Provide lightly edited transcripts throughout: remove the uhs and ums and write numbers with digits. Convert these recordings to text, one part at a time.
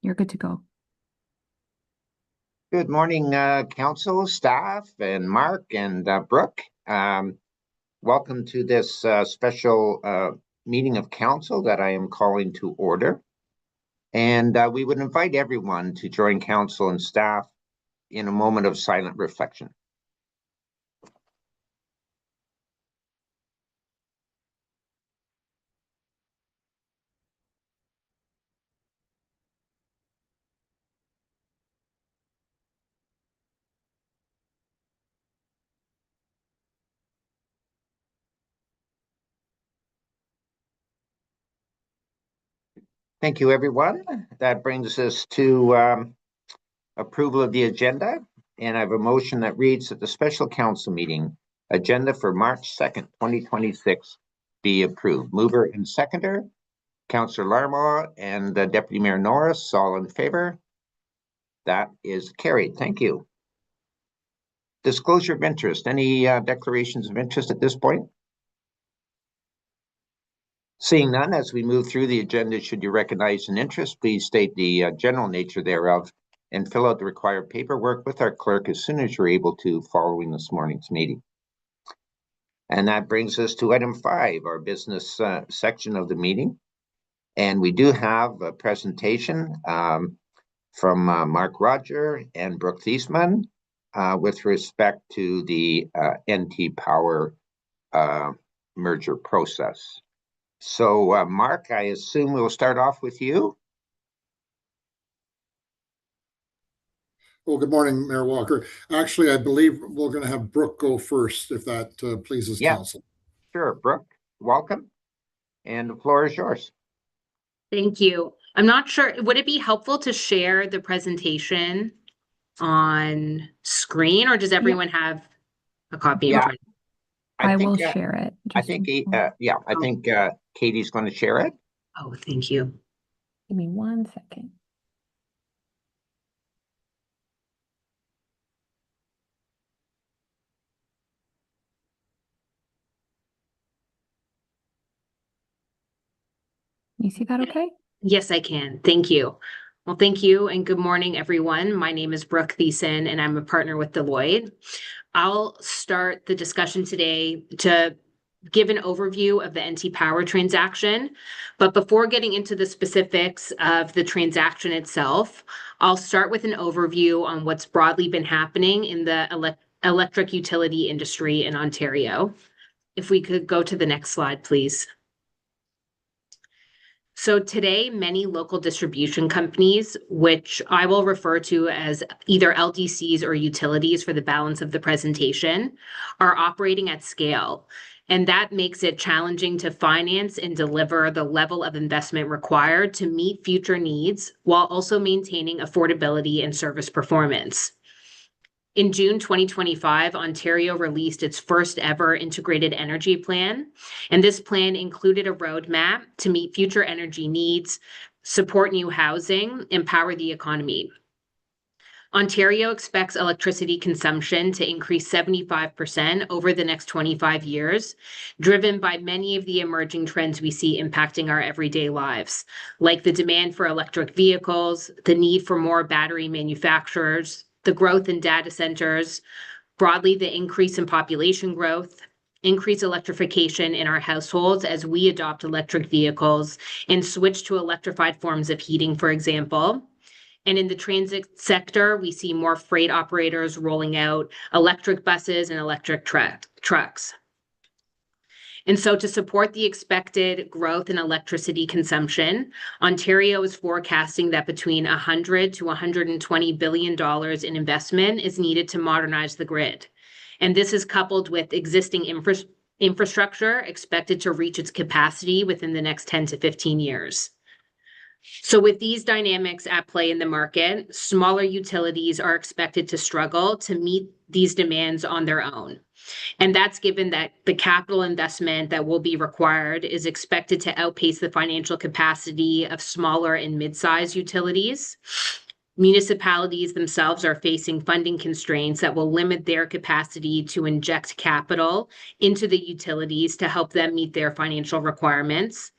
You're good to go. Good morning, council, staff, and Mark and Brooke. Welcome to this special meeting of council that I am calling to order. And we would invite everyone to join council and staff in a moment of silent reflection. Thank you, everyone. That brings us to approval of the agenda. And I have a motion that reads that the special council meeting agenda for March 2nd, 2026 be approved. Mover and seconder, Councillor Larmore and Deputy Mayor Norris, all in favor? That is carried. Thank you. Disclosure of interest. Any declarations of interest at this point? Seeing none, as we move through the agenda, should you recognize an interest, please state the general nature thereof and fill out the required paperwork with our clerk as soon as you're able to following this morning's meeting. And that brings us to item 5, our business section of the meeting. And we do have a presentation from Mark Roger and Brooke Thiesman with respect to the NT Power merger process. So, Mark, I assume we'll start off with you. Well, good morning, Mayor Walker. Actually, I believe we're going to have Brooke go first, if that pleases council. Sure, Brooke, welcome. And the floor is yours. Thank you. I'm not sure, would it be helpful to share the presentation on screen, or does everyone have a copy in front? I will share it. I think Katie's going to share it. Oh, thank you. Give me 1 second. You see that okay? Yes, I can. Thank you. Well, thank you and good morning, everyone. My name is Brooke Thiesman and I'm a partner with Deloitte. I'll start the discussion today to give an overview of the NT Power transaction. But before getting into the specifics of the transaction itself, I'll start with an overview on what's broadly been happening in the electric utility industry in Ontario. If we could go to the next slide, please. So today, many local distribution companies, which I will refer to as either LDCs or utilities for the balance of the presentation, are operating at scale. And that makes it challenging to finance and deliver the level of investment required to meet future needs while also maintaining affordability and service performance. In June 2025, Ontario released its first ever integrated energy plan, and this plan included a roadmap to meet future energy needs, support new housing, and power the economy. Ontario expects electricity consumption to increase 75% over the next 25 years, driven by many of the emerging trends we see impacting our everyday lives, like the demand for electric vehicles, the need for more battery manufacturers, the growth in data centers, broadly the increase in population growth, increased electrification in our households as we adopt electric vehicles and switch to electrified forms of heating, for example. And in the transit sector, we see more freight operators rolling out electric buses and electric trucks. And so to support the expected growth in electricity consumption, Ontario is forecasting that between $100 to $120 billion in investment is needed to modernize the grid. And this is coupled with existing infrastructure expected to reach its capacity within the next 10 to 15 years. So with these dynamics at play in the market, smaller utilities are expected to struggle to meet these demands on their own. And that's given that the capital investment that will be required is expected to outpace the financial capacity of smaller and mid-sized utilities. Municipalities themselves are facing funding constraints that will limit their capacity to inject capital into the utilities to help them meet their financial requirements.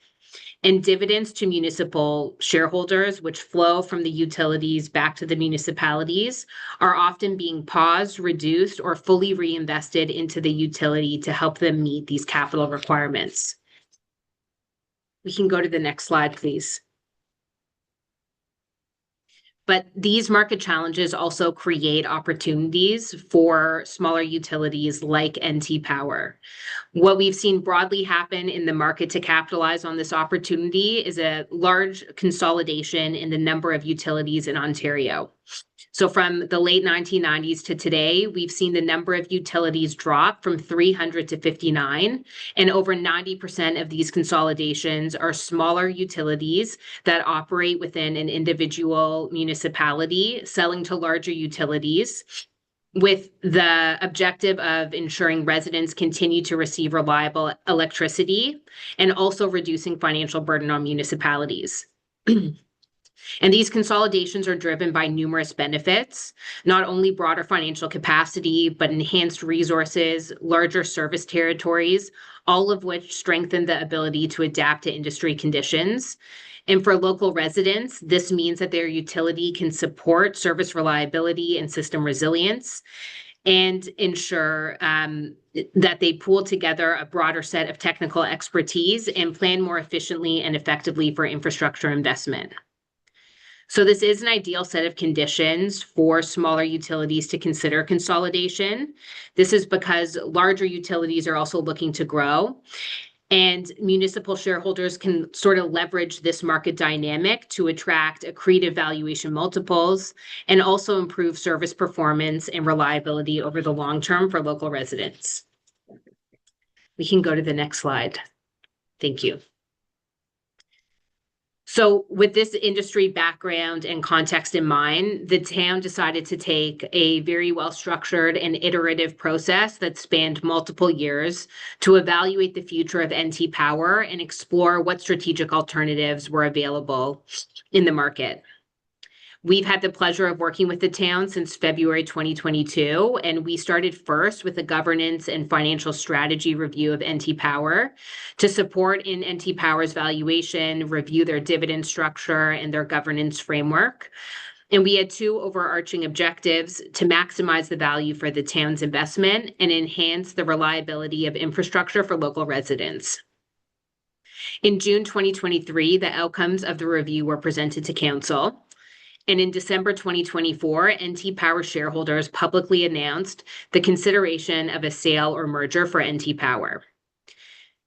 and dividends to municipal shareholders, which flow from the utilities back to the municipalities, are often being paused, reduced, or fully reinvested into the utility to help them meet these capital requirements. We can go to the next slide, please. But these market challenges also create opportunities for smaller utilities like NT Power. What we've seen broadly happen in the market to capitalize on this opportunity is a large consolidation in the number of utilities in Ontario. So from the late 1990s to today, we've seen the number of utilities drop from 300 to 59, and over 90% of these consolidations are smaller utilities that operate within an individual municipality, selling to larger utilities, with the objective of ensuring residents continue to receive reliable electricity and also reducing financial burden on municipalities. And these consolidations are driven by numerous benefits, not only broader financial capacity, but enhanced resources, larger service territories, all of which strengthen the ability to adapt to industry conditions. And for local residents, this means that their utility can support service reliability and system resilience and ensure that they pool together a broader set of technical expertise and plan more efficiently and effectively for infrastructure investment. So this is an ideal set of conditions for smaller utilities to consider consolidation. This is because larger utilities are also looking to grow, and municipal shareholders can sort of leverage this market dynamic to attract accretive valuation multiples and also improve service performance and reliability over the long term for local residents. We can go to the next slide. Thank you. So with this industry background and context in mind, the town decided to take a very well-structured and iterative process that spanned multiple years to evaluate the future of NT Power and explore what strategic alternatives were available in the market. We've had the pleasure of working with the town since February 2022, and we started first with a governance and financial strategy review of NT Power to support in NT Power's valuation, review their dividend structure and their governance framework. And we had two overarching objectives: to maximize the value for the town's investment and enhance the reliability of infrastructure for local residents. In June 2023, the outcomes of the review were presented to council. And in December 2024, NT Power shareholders publicly announced the consideration of a sale or merger for NT Power.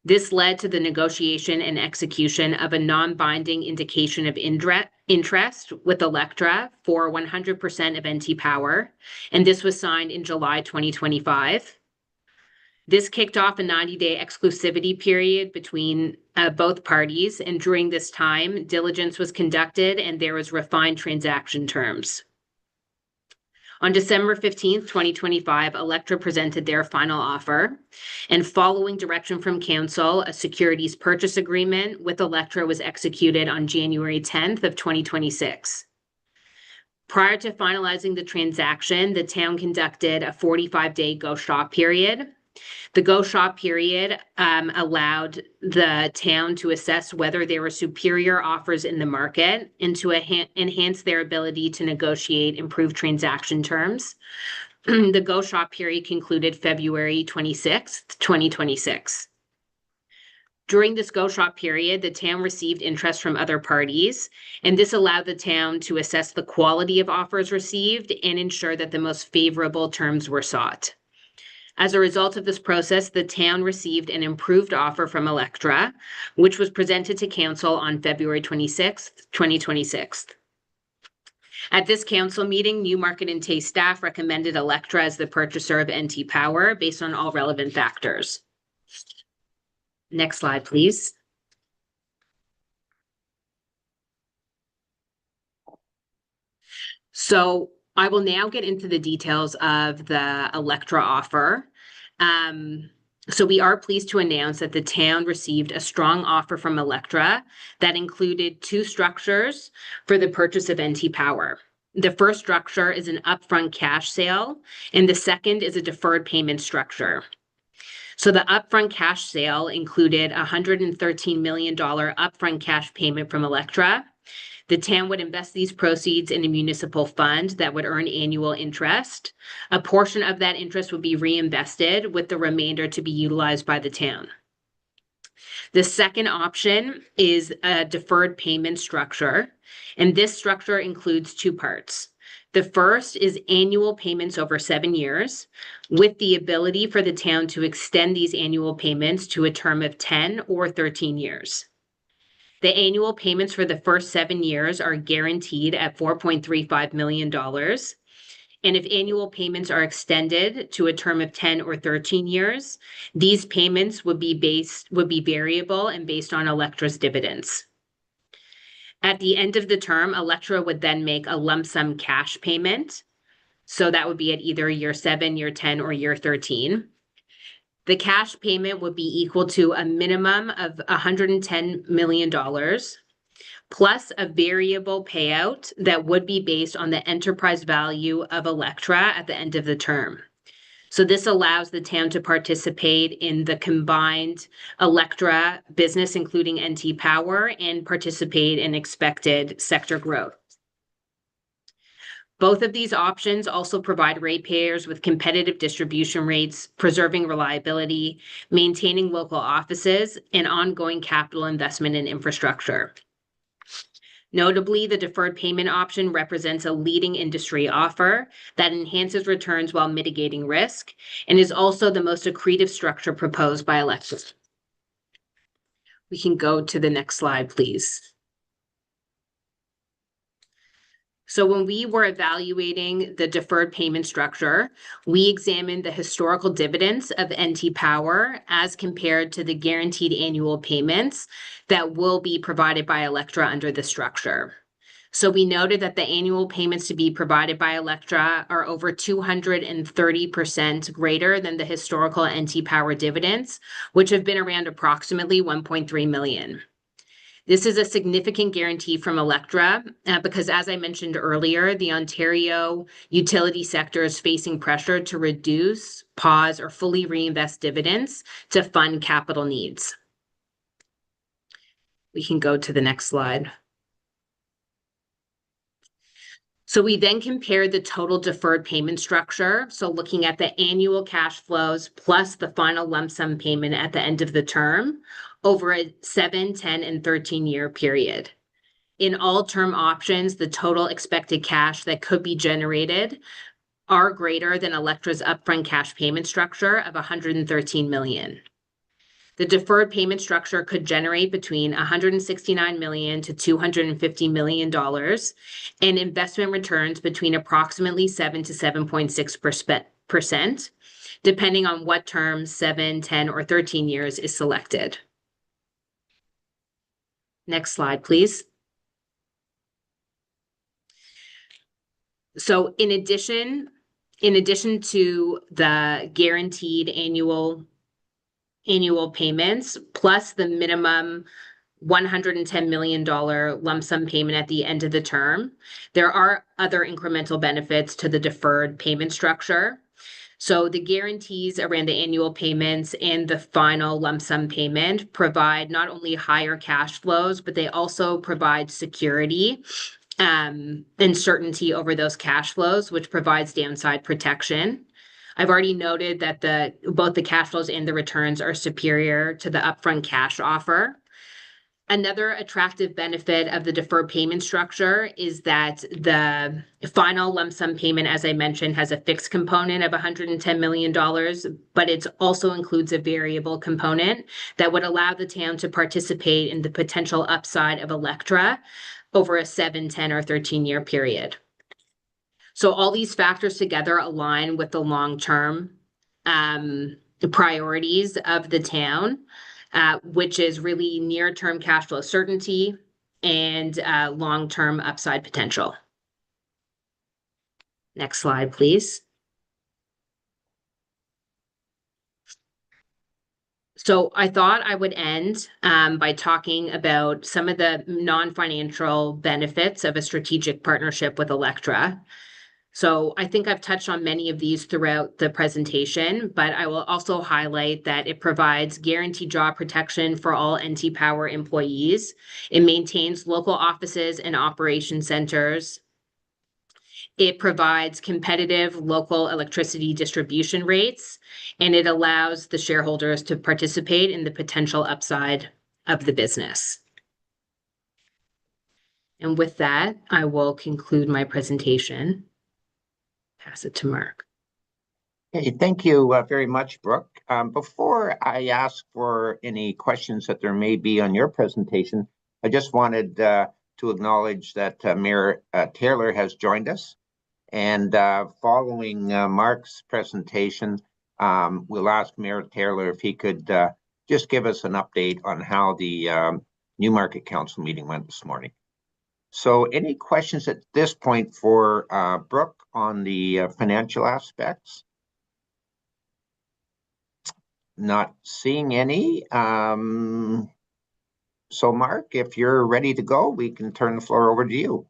This led to the negotiation and execution of a non-binding indication of interest with Electra for 100% of NT Power, and this was signed in July 2025. This kicked off a 90-day exclusivity period between both parties, and during this time, diligence was conducted and there was refined transaction terms. On December 15th, 2025, Electra presented their final offer, and following direction from council, a securities purchase agreement with Electra was executed on January 10th of 2026. Prior to finalizing the transaction, the town conducted a 45-day go-shop period. The go-shop period allowed the town to assess whether there were superior offers in the market and to enhance their ability to negotiate improved transaction terms. The go-shop period concluded February 26th, 2026. During this go-shop period, the town received interest from other parties, and this allowed the town to assess the quality of offers received and ensure that the most favorable terms were sought. As a result of this process, the town received an improved offer from Electra, which was presented to council on February 26th, 2026. At this council meeting, Newmarket and Tay staff recommended Electra as the purchaser of NT Power based on all relevant factors. Next slide, please. So I will now get into the details of the Electra offer. So we are pleased to announce that the town received a strong offer from Electra that included two structures for the purchase of NT Power. The first structure is an upfront cash sale, and the second is a deferred payment structure. So the upfront cash sale included a $113 million upfront cash payment from Electra. The town would invest these proceeds in a municipal fund that would earn annual interest. A portion of that interest would be reinvested, with the remainder to be utilized by the town. The second option is a deferred payment structure, and this structure includes two parts. The first is annual payments over 7 years, with the ability for the town to extend these annual payments to a term of 10 or 13 years. The annual payments for the first 7 years are guaranteed at $4.35 million. And if annual payments are extended to a term of 10 or 13 years, these payments would be variable and based on Electra's dividends. At the end of the term, Electra would then make a lump sum cash payment. So that would be at either year 7, year 10, or year 13. The cash payment would be equal to a minimum of $110 million, plus a variable payout that would be based on the enterprise value of Electra at the end of the term. So this allows the town to participate in the combined Electra business, including NT Power, and participate in expected sector growth. Both of these options also provide ratepayers with competitive distribution rates, preserving reliability, maintaining local offices, and ongoing capital investment in infrastructure. Notably, the deferred payment option represents a leading industry offer that enhances returns while mitigating risk, and is also the most accretive structure proposed by Electra. We can go to the next slide, please. So when we were evaluating the deferred payment structure, we examined the historical dividends of NT Power as compared to the guaranteed annual payments that will be provided by Electra under the structure. So we noted that the annual payments to be provided by Electra are over 230% greater than the historical NT Power dividends, which have been around approximately $1.3 million. This is a significant guarantee from Electra because, as I mentioned earlier, the Ontario utility sector is facing pressure to reduce, pause, or fully reinvest dividends to fund capital needs. We can go to the next slide. So we then compared the total deferred payment structure. So looking at the annual cash flows plus the final lump sum payment at the end of the term over a 7, 10, and 13-year period. In all term options, the total expected cash that could be generated are greater than Electra's upfront cash payment structure of $113 million. The deferred payment structure could generate between $169 million to $250 million and investment returns between approximately 7 to 7.6%, depending on what term 7, 10, or 13 years is selected. Next slide, please. So in addition to the guaranteed annual payments, plus the minimum $110 million lump sum payment at the end of the term, there are other incremental benefits to the deferred payment structure. So the guarantees around the annual payments and the final lump sum payment provide not only higher cash flows, but they also provide security and certainty over those cash flows, which provides downside protection. I've already noted that both the cash flows and the returns are superior to the upfront cash offer. Another attractive benefit of the deferred payment structure is that the final lump sum payment, as I mentioned, has a fixed component of $110 million, but it also includes a variable component that would allow the town to participate in the potential upside of Electra over a 7, 10, or 13-year period. So all these factors together align with the long-term priorities of the town, which is really near-term cash flow certainty and long-term upside potential. Next slide, please. So I thought I would end by talking about some of the non-financial benefits of a strategic partnership with Electra. So I think I've touched on many of these throughout the presentation, but I will also highlight that it provides guaranteed job protection for all NT Power employees. It maintains local offices and operation centers. It provides competitive local electricity distribution rates, and it allows the shareholders to participate in the potential upside of the business. And with that, I will conclude my presentation. Pass it to Mark. Okay, thank you very much, Brooke. Before I ask for any questions that there may be on your presentation, I just wanted to acknowledge that Mayor Taylor has joined us. And following Mark's presentation, we'll ask Mayor Taylor if he could just give us an update on how the Newmarket Council meeting went this morning. So any questions at this point for Brooke on the financial aspects? Not seeing any. So Mark, if you're ready to go, we can turn the floor over to you.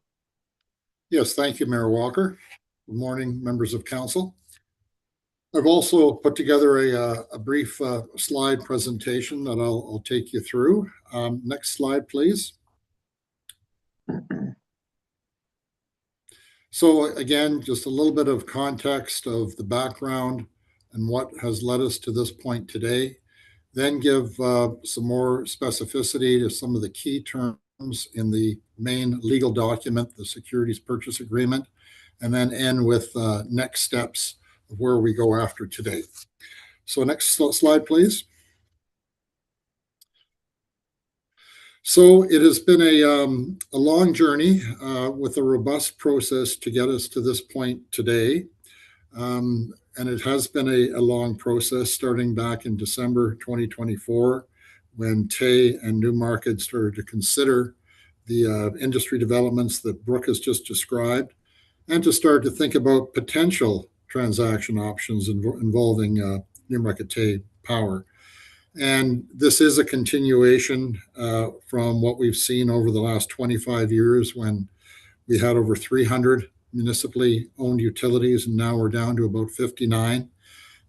Yes, thank you, Mayor Walker. Good morning, members of council. I've also put together a brief slide presentation that I'll take you through. Next slide, please. So again, just a little bit of context of the background and what has led us to this point today. Then give some more specificity to some of the key terms in the main legal document, the securities purchase agreement, and then end with next steps of where we go after today. So next slide, please. So it has been a long journey with a robust process to get us to this point today. And it has been a long process starting back in December 2024 when TAY and Newmarket started to consider the industry developments that Brooke has just described and to start to think about potential transaction options involving Newmarket TAY Power. And this is a continuation from what we've seen over the last 25 years when we had over 300 municipally owned utilities, and now we're down to about 59.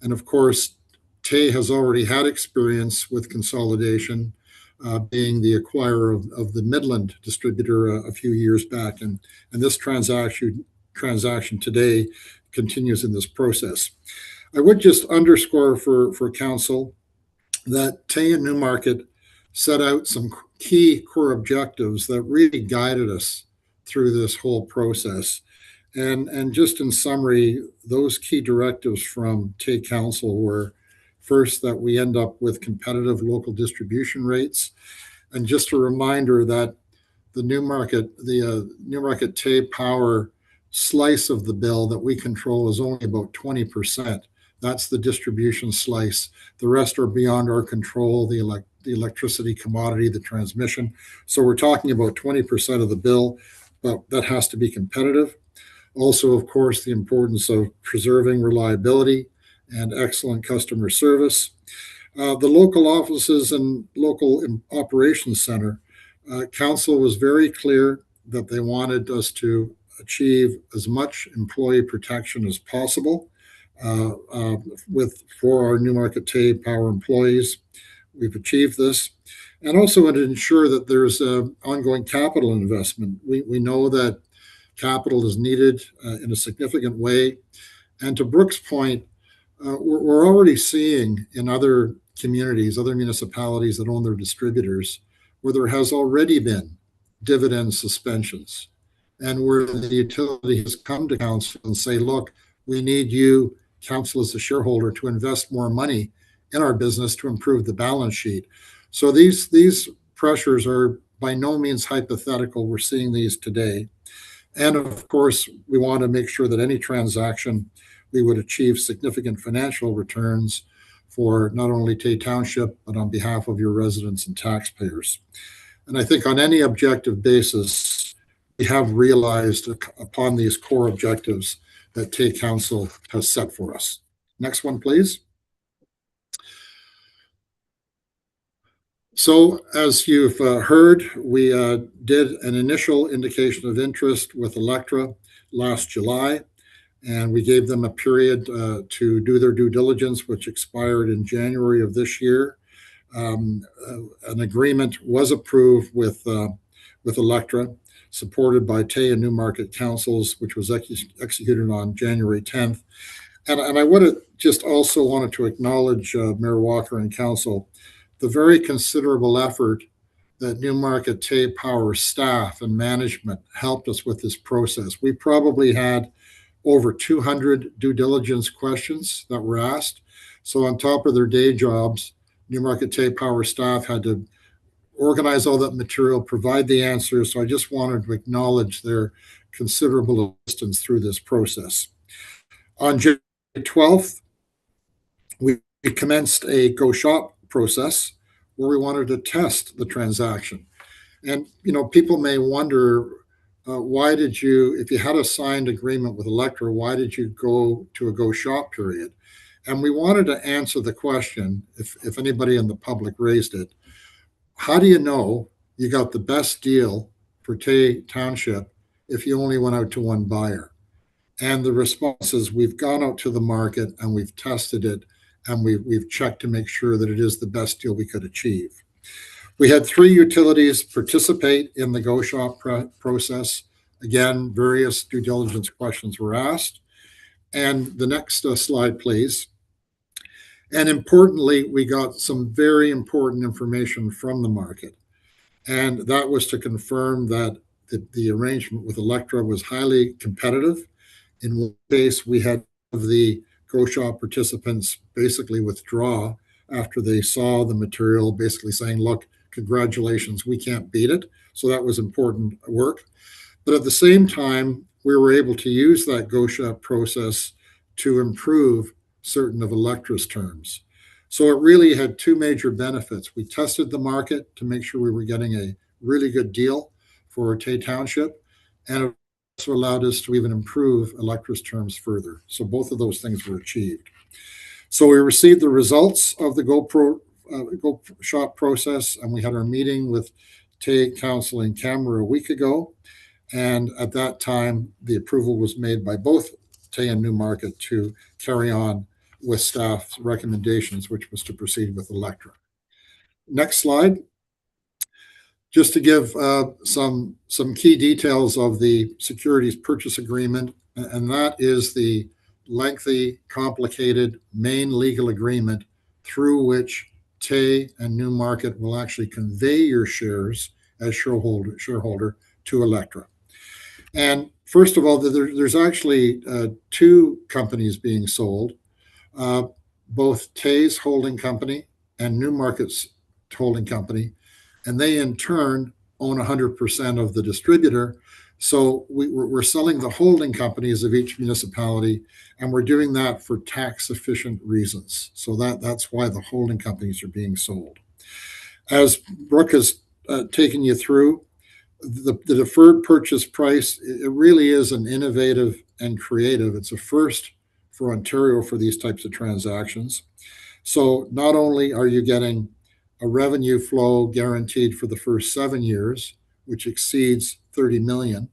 And of course, TAY has already had experience with consolidation, being the acquirer of the Midland distributor a few years back. And this transaction today continues in this process. I would just underscore for council that TAY and Newmarket set out some key core objectives that really guided us through this whole process. And just in summary, those key directives from TAY Council were first that we end up with competitive local distribution rates. And just a reminder that the Newmarket TAY Power slice of the bill that we control is only about 20%. That's the distribution slice. The rest are beyond our control, the electricity commodity, the transmission. So we're talking about 20% of the bill, but that has to be competitive. Also, of course, the importance of preserving reliability and excellent customer service. The local offices and local operations center, council was very clear that they wanted us to achieve as much employee protection as possible for our Newmarket TAY Power employees. We've achieved this. And also to ensure that there's ongoing capital investment. We know that capital is needed in a significant way. And to Brooke's point, we're already seeing in other communities, other municipalities that own their distributors, where there has already been dividend suspensions and where the utility has come to council and say, look, we need you, council as a shareholder, to invest more money in our business to improve the balance sheet. So these pressures are by no means hypothetical. We're seeing these today. And of course, we want to make sure that any transaction, we would achieve significant financial returns for not only TAY Township, but on behalf of your residents and taxpayers. And I think on any objective basis, we have realized upon these core objectives that TAY Council has set for us. Next one, please. So as you've heard, we did an initial indication of interest with Electra last July. and we gave them a period to do their due diligence, which expired in January of this year. An agreement was approved with Electra, supported by Tay and Newmarket Councils, which was executed on January 10th. And I would have just also wanted to acknowledge Mayor Walker and Council, the very considerable effort that Newmarket Tay Power staff and management helped us with this process. We probably had over 200 due diligence questions that were asked. So on top of their day jobs, Newmarket Tay Power staff had to organize all that material, provide the answers. So I just wanted to acknowledge their considerable assistance through this process. On January 12th, we commenced a go shop process where we wanted to test the transaction. And, people may wonder, why did you, if you had a signed agreement with Electra, why did you go to a go shop period? And we wanted to answer the question, if anybody in the public raised it, how do you know you got the best deal for Tay Township if you only went out to one buyer? And the response is, we've gone out to the market and we've tested it, and we've checked to make sure that it is the best deal we could achieve. We had 3 utilities participate in the go shop process. Again, various due diligence questions were asked. And the next slide, please. And importantly, we got some very important information from the market. And that was to confirm that the arrangement with Electra was highly competitive. In one case, we had the go shop participants basically withdraw after they saw the material, basically saying, look, congratulations, we can't beat it. So that was important work. But at the same time, we were able to use that go shop process to improve certain of Electra's terms. So it really had 2 major benefits. We tested the market to make sure we were getting a really good deal for Tay Township, and it also allowed us to even improve Electra's terms further. So both of those things were achieved. So we received the results of the go shop process, and we had our meeting with Tay Council in Canberra a week ago. And at that time, the approval was made by both Tay and Newmarket to carry on with staff's recommendations, which was to proceed with Electra. Next slide. Just to give some key details of the securities purchase agreement, and that is the lengthy, complicated main legal agreement through which Tay and Newmarket will actually convey your shares as shareholder to Electra. And first of all, there's actually 2 companies being sold, both Tay's holding company and Newmarket's holding company, and they in turn own 100% of the distributor. So we're selling the holding companies of each municipality, and we're doing that for tax efficient reasons. So that's why the holding companies are being sold. As Brooke has taken you through, the deferred purchase price, it really is an innovative and creative. It's a first for Ontario for these types of transactions. So not only are you getting a revenue flow guaranteed for the first 7 years, which exceeds 30 million,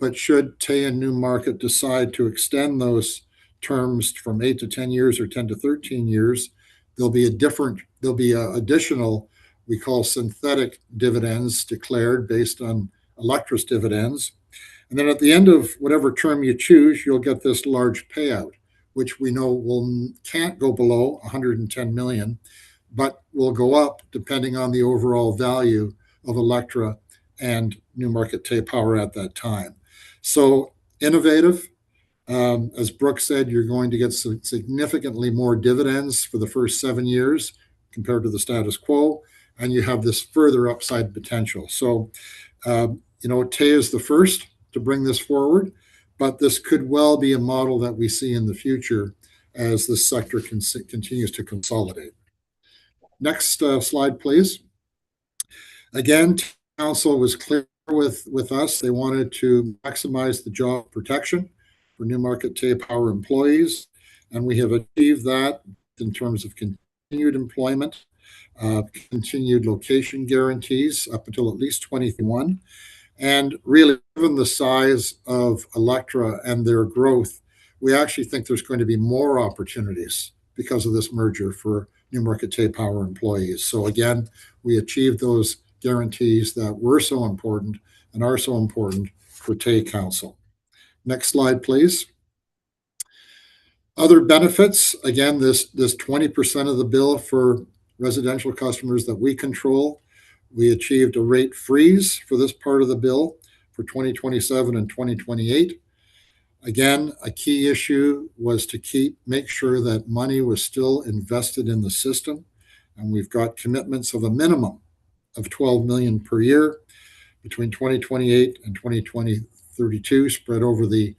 but should Tay and Newmarket decide to extend those terms from 8 to 10 years or 10 to 13 years, there'll be additional, we call synthetic dividends declared based on Electra's dividends. And then at the end of whatever term you choose, you'll get this large payout, which we know can't go below 110 million, but will go up depending on the overall value of Electra and Newmarket Tay Power at that time. So innovative. As Brooke said, you're going to get significantly more dividends for the first 7 years compared to the status quo, and you have this further upside potential. So, Tay is the first to bring this forward, but this could well be a model that we see in the future as this sector continues to consolidate. Next slide, please. Again, Council was clear with us. They wanted to maximize the job protection for Newmarket Tay Power employees, and we have achieved that in terms of continued employment, continued location guarantees up until at least 2021. And really, given the size of Electra and their growth, we actually think there's going to be more opportunities because of this merger for Newmarket Tay-Power employees. So again, we achieved those guarantees that were so important and are so important for Tay Council. Next slide, please. Other benefits, again, this 20% of the bill for residential customers that we control. We achieved a rate freeze for this part of the bill for 2027 and 2028. Again, a key issue was to make sure that money was still invested in the system. And we've got commitments of a minimum of 12 million per year between 2028 and 2032, spread over the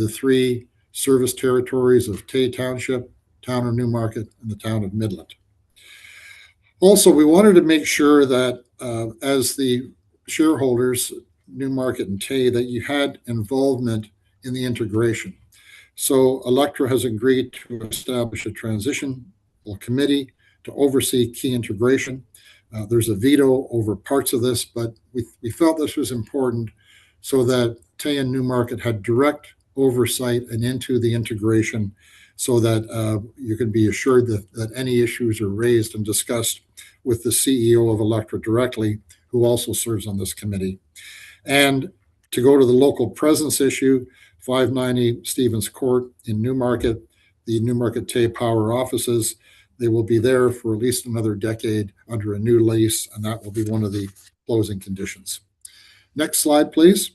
three service territories of Tay Township, Town of Newmarket, and the Town of Midland. Also, we wanted to make sure that as the shareholders, Newmarket and Tay, that you had involvement in the integration. So Electra has agreed to establish a transition committee to oversee key integration. There's a veto over parts of this, but we felt this was important so that Tay and Newmarket had direct oversight and into the integration, so that you can be assured that any issues are raised and discussed with the CEO of Electra directly, who also serves on this committee. And to go to the local presence issue, 590 Stevens Court in Newmarket, the Newmarket Tay-Power offices, they will be there for at least another decade under a new lease, and that will be one of the closing conditions. Next slide, please.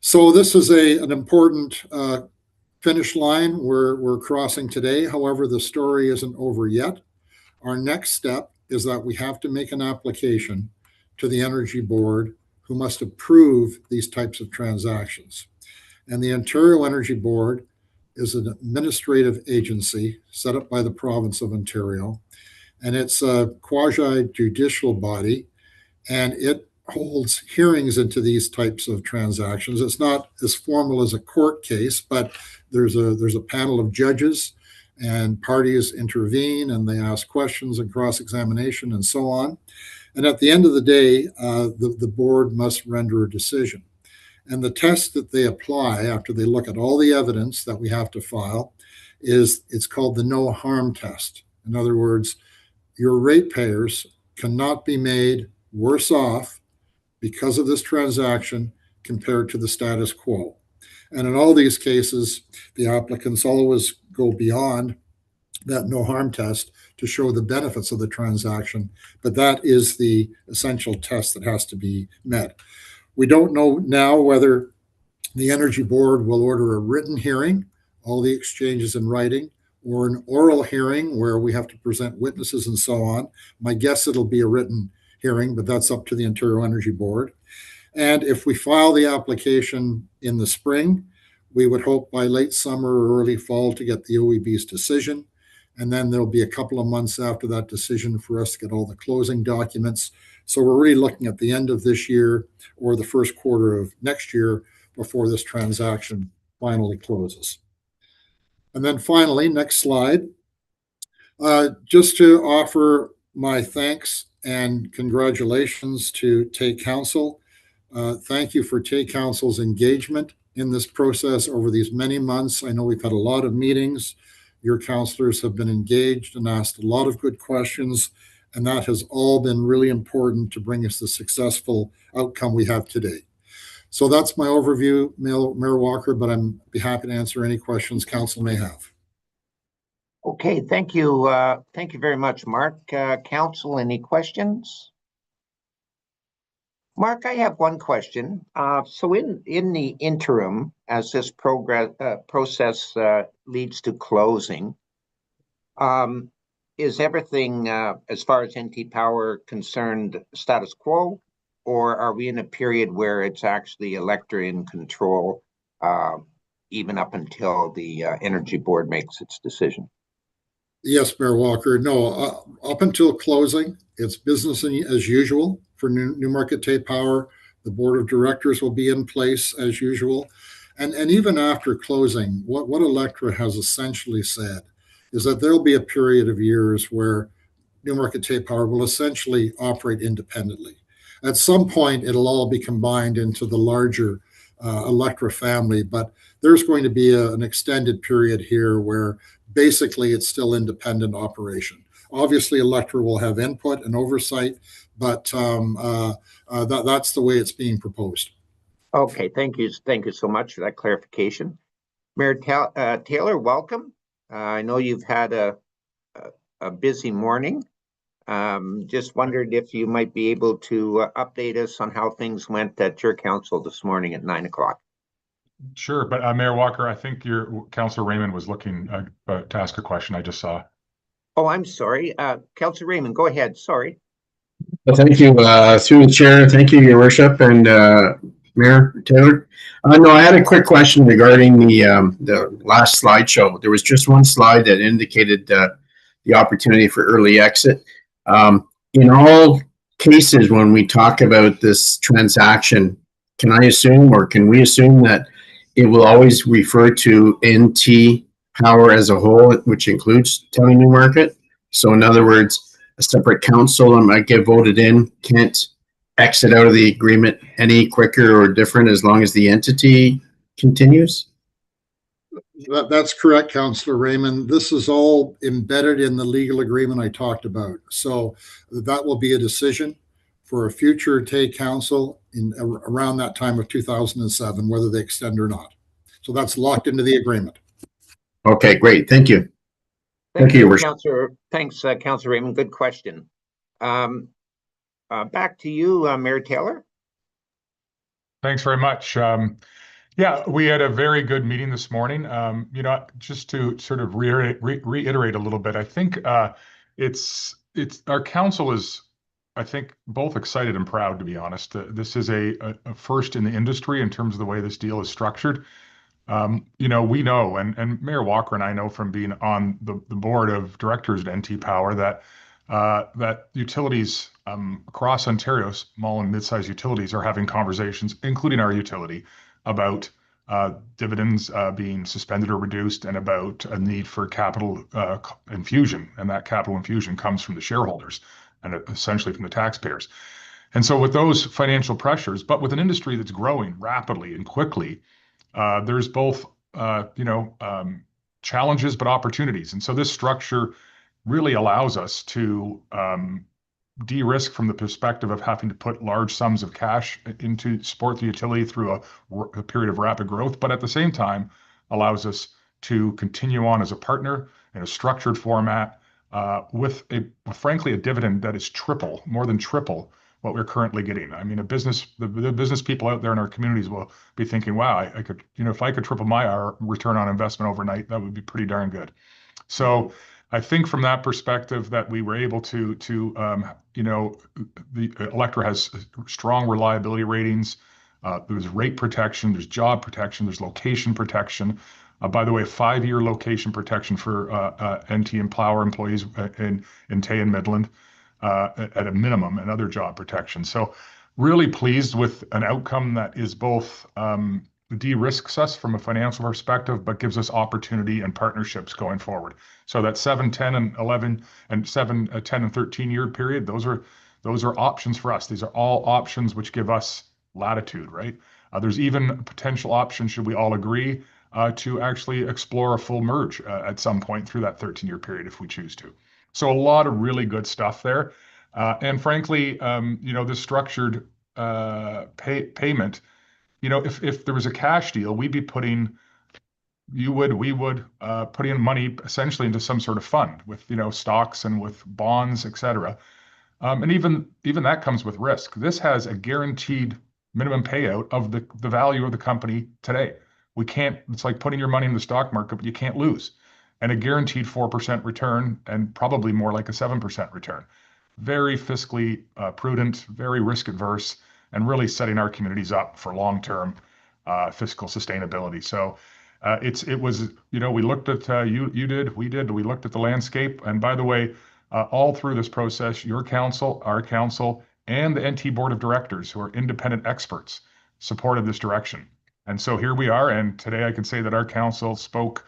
So this is an important finish line we're crossing today. However, the story isn't over yet. Our next step is that we have to make an application to the Energy Board, who must approve these types of transactions. And the Ontario Energy Board is an administrative agency set up by the province of Ontario, and it's a quasi-judicial body, and it holds hearings into these types of transactions. It's not as formal as a court case, but there's a panel of judges, and parties intervene, and they ask questions and cross-examination and so on. And at the end of the day, the board must render a decision. And the test that they apply after they look at all the evidence that we have to file it's called the no harm test. In other words, your ratepayers cannot be made worse off because of this transaction compared to the status quo. And in all these cases, the applicants always go beyond that no harm test to show the benefits of the transaction, but that is the essential test that has to be met. We don't know now whether the Energy Board will order a written hearing, all the exchanges in writing, or an oral hearing where we have to present witnesses and so on. My guess it'll be a written hearing, but that's up to the Ontario Energy Board. And if we file the application in the spring, we would hope by late summer or early fall to get the OEB's decision. And then there'll be a couple of months after that decision for us to get all the closing documents. So we're really looking at the end of this year or the first quarter of next year before this transaction finally closes. And then finally, next slide, just to offer my thanks and congratulations to Tay Council. Thank you for Tay Council's engagement in this process over these many months. I know we've had a lot of meetings. Your councillors have been engaged and asked a lot of good questions, and that has all been really important to bring us the successful outcome we have today. So that's my overview, Mayor Walker, but I'm be happy to answer any questions council may have. Okay, thank you. Thank you very much, Mark. Council, any questions? Mark, I have one question. So in the interim, as this process leads to closing, is everything, as far as NT Power concerned, status quo, or are we in a period where it's actually Electra in control, even up until the Energy Board makes its decision? Yes, Mayor Walker. No, up until closing, it's business as usual for Newmarket Tay-Power. The board of directors will be in place as usual. And even after closing, what Electra has essentially said is that there'll be a period of years where Newmarket Tay-Power will essentially operate independently. At some point, it'll all be combined into the larger Electra family, but there's going to be an extended period here where basically it's still independent operation. Obviously, Electra will have input and oversight, but that's the way it's being proposed. Okay, thank you. Thank you so much for that clarification. Mayor Taylor, welcome. I know you've had a busy morning. Just wondered if you might be able to update us on how things went at your council this morning at 9 o'clock. Sure, but Mayor Walker, I think your Councillor Raymond was looking to ask a question. I just saw. Oh, I'm sorry. Councillor Raymond, go ahead. Sorry. Well, thank you, through the chair. Thank you, Your Worship, and Mayor Taylor. No, I had a quick question regarding the last slideshow. There was just one slide that indicated the opportunity for early exit. In all cases, when we talk about this transaction, can I assume, or can we assume, that it will always refer to NT Power as a whole, which includes Telly Newmarket? So in other words, a separate council that might get voted in can't exit out of the agreement any quicker or different as long as the entity continues? That's correct, Councillor Raymond. This is all embedded in the legal agreement I talked about. So that will be a decision for a future TAY council in around that time of 2007, whether they extend or not. So that's locked into the agreement. Okay, great. Thank you. Thank you, you, Your Worship. Councillor. Thanks, Councillor Raymond. Good question. Back to you, Mayor Taylor. Thanks very much. Yeah, we had a very good meeting this morning. You know, just to sort of reiterate a little bit, I think it's our council is, I think, both excited and proud, to be honest. This is a first in the industry in terms of the way this deal is structured. You know, we know, and Mayor Walker and I know from being on the board of directors at NT Power, that that utilities across Ontario, small and mid-sized utilities, are having conversations, including our utility, about dividends being suspended or reduced, and about a need for capital infusion. And that capital infusion comes from the shareholders and essentially from the taxpayers. And so with those financial pressures, but with an industry that's growing rapidly and quickly, there's both, challenges, but opportunities. And so this structure really allows us to de-risk from the perspective of having to put large sums of cash into support the utility through a period of rapid growth, but at the same time allows us to continue on as a partner in a structured format with frankly a dividend that is more than triple what we're currently getting. I mean, the business people out there in our communities will be thinking, wow, I could, if I could triple my return on investment overnight, that would be pretty darn good. So I think from that perspective that we were able to the Electra has strong reliability ratings. There's rate protection, there's job protection, there's location protection. By the way, 5-year location protection for NT and Power employees in Tay and Midland at a minimum, and other job protection. So really pleased with an outcome that is both de-risks us from a financial perspective, but gives us opportunity and partnerships going forward. So that 7, 10, and 11, and 7, 10, and 13-year period, those are options for us. These are all options which give us latitude, right? There's even potential options, should we all agree, to actually explore a full merge at some point through that 13-year period if we choose to. So a lot of really good stuff there. And frankly, this structured payment, if there was a cash deal, we would put in money essentially into some sort of fund with, stocks and with bonds, et cetera. And even that comes with risk. This has a guaranteed minimum payout of the value of the company today. It's like putting your money in the stock market, but you can't lose. And a guaranteed 4% return, and probably more like a 7% return. Very fiscally prudent, very risk adverse, and really setting our communities up for long-term fiscal sustainability. So it was, we looked at, we looked at the landscape. And by the way, all through this process, your council, our council, and the NT Board of Directors, who are independent experts, supported this direction. And so here we are, and today I can say that our council spoke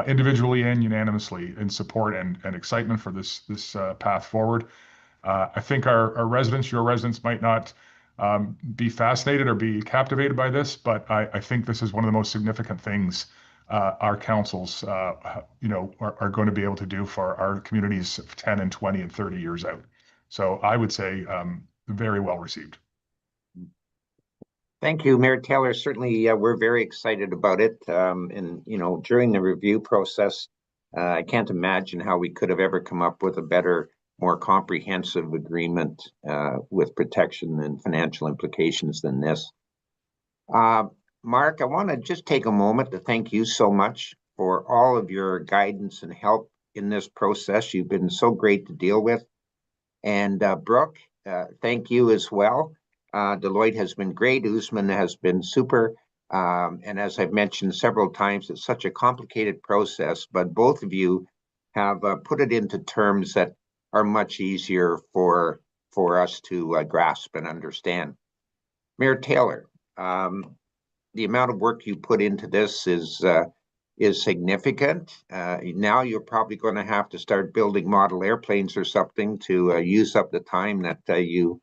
individually and unanimously in support and excitement for this path forward. I think our residents, your residents, might not be fascinated or be captivated by this, but I think this is one of the most significant things our councils, are going to be able to do for our communities 10 and 20 and 30 years out. So I would say very well received. Thank you, Mayor Taylor. Certainly, we're very excited about it. And, during the review process, I can't imagine how we could have ever come up with a better, more comprehensive agreement with protection and financial implications than this. Mark, I want to just take a moment to thank you so much for all of your guidance and help in this process. You've been so great to deal with. And Brooke, thank you as well. Deloitte has been great. Usman has been super. And as I've mentioned several times, it's such a complicated process, but both of you have put it into terms that are much easier for us to grasp and understand. Mayor Taylor, the amount of work you put into this is significant. Now you're probably going to have to start building model airplanes or something to use up the time that you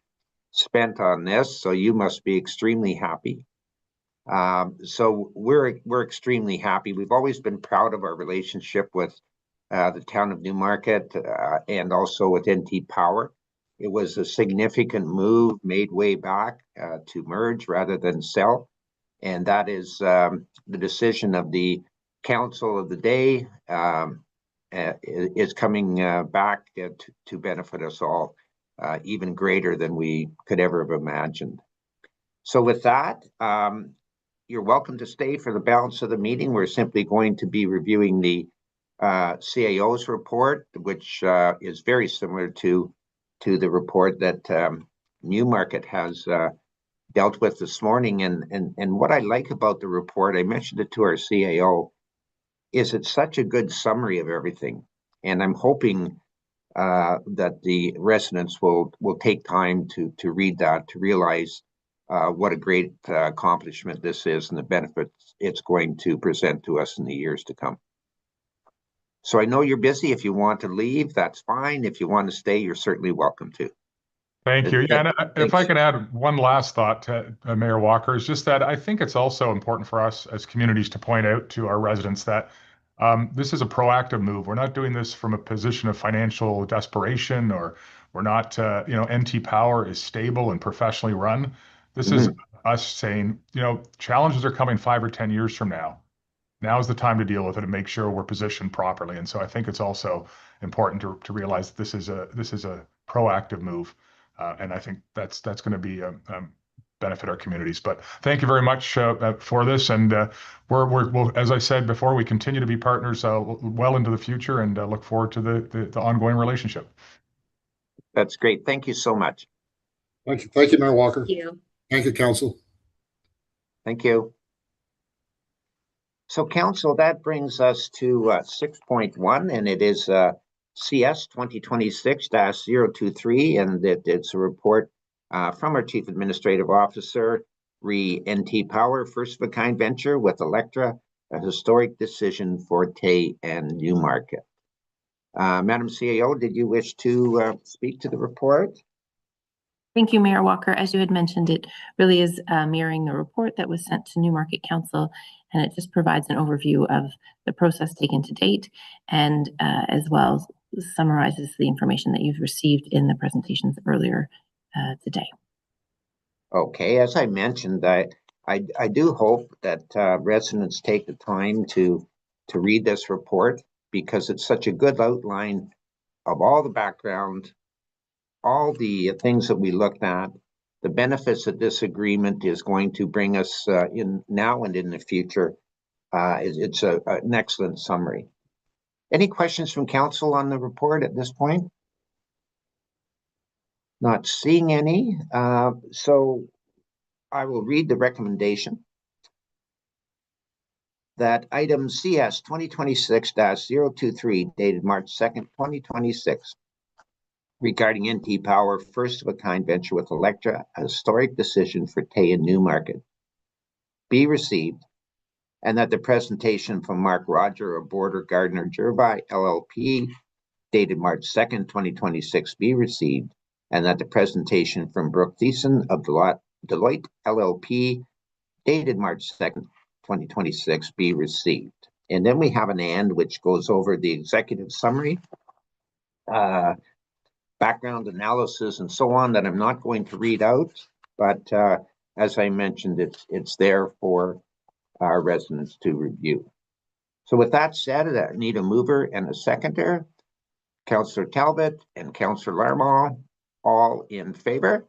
spent on this. So you must be extremely happy. So we're extremely happy. We've always been proud of our relationship with the town of Newmarket and also with NT Power. It was a significant move made way back to merge rather than sell. And that is the decision of the council of the day is coming back to benefit us all even greater than we could ever have imagined. So with that, you're welcome to stay for the balance of the meeting. We're simply going to be reviewing the CAO's report, which is very similar to the report that Newmarket has dealt with this morning. And what I like about the report, I mentioned it to our CAO, is it's such a good summary of everything. And I'm hoping that the residents will take time to read that, to realize what a great accomplishment this is and the benefits it's going to present to us in the years to come. So I know you're busy. If you want to leave, that's fine. If you want to stay, you're certainly welcome to. Thank you. Yeah, and if I could add one last thought to Mayor Walker, is just that I think it's also important for us as communities to point out to our residents that this is a proactive move. We're not doing this from a position of financial desperation, or we're not, NT Power is stable and professionally run. This is us saying, challenges are coming 5 or 10 years from now. Now is the time to deal with it and make sure we're positioned properly. And so I think it's also important to realize that this is a proactive move. And I think that's going to be benefit our communities. But thank you very much for this. And we'll, as I said before, we continue to be partners well into the future, and look forward to the ongoing relationship. That's great. Thank you so much. Thank you, Mayor Walker. Thank you. Thank you, Council. Thank you. So, Council, that brings us to 6.1, and it is CS 2026-023, and it's a report from our Chief Administrative Officer, re NT Power, first of a kind venture with Electra, a historic decision for Tay and Newmarket. Madam CAO, did you wish to speak to the report? Thank you, Mayor Walker. As you had mentioned, it really is mirroring the report that was sent to Newmarket Council, and it just provides an overview of the process taken to date, and as well summarizes the information that you've received in the presentations earlier today. Okay, as I mentioned, I do hope that residents take the time to read this report, because it's such a good outline of all the background, all the things that we looked at, the benefits that this agreement is going to bring us in now and in the future. It's an excellent summary. Any questions from council on the report at this point? Not seeing any. So I will read the recommendation that item CS 2026-023 dated March 2nd, 2026, regarding NT Power first of a kind venture with Electra, a historic decision for Tay and Newmarket, be received, and that the presentation from Mark Roger of Border Gardner Gervais LLP dated March 2nd, 2026 be received, and that the presentation from Brooke Thiessen of Deloitte LLP dated March 2nd, 2026 be received. And then we have an and which goes over the executive summary, background analysis and so on that I'm not going to read out, but as I mentioned, it's there for our residents to review. So with that said, I need a mover and a seconder. Councillor Talbot and Councillor Larmont, all in favor?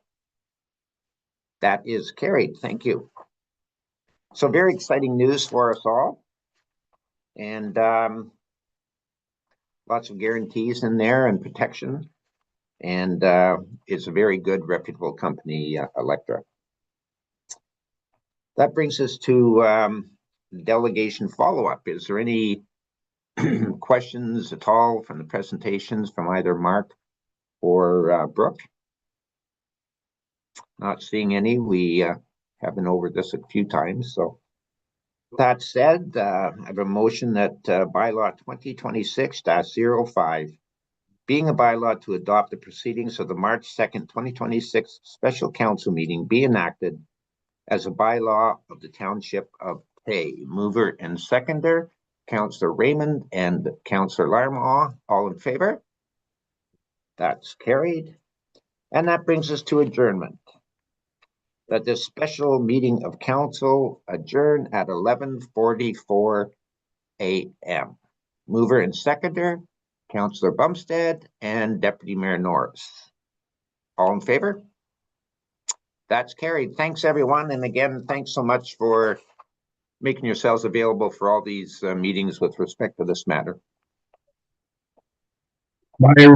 That is carried. Thank you. So very exciting news for us all. And lots of guarantees in there and protection. And it's a very good, reputable company, Electra. That brings us to delegation follow-up. Is there any questions at all from the presentations from either Mark or Brooke? Not seeing any. We have been over this a few times. So that said, I have a motion that bylaw 2026-05, being a bylaw to adopt the proceedings of the March 2nd, 2026 special council meeting, be enacted as a bylaw of the Township of Tay. Mover and seconder, Councillor Raymond and Councillor Larmont, all in favor? That's carried. And that brings us to adjournment. That this special meeting of council adjourn at 11:44 a.m. Mover and seconder, Councillor Bumstead and Deputy Mayor Norris. All in favor? That's carried. Thanks, everyone. And again, thanks so much for making yourselves available for all these meetings with respect to this matter. Bye, everybody.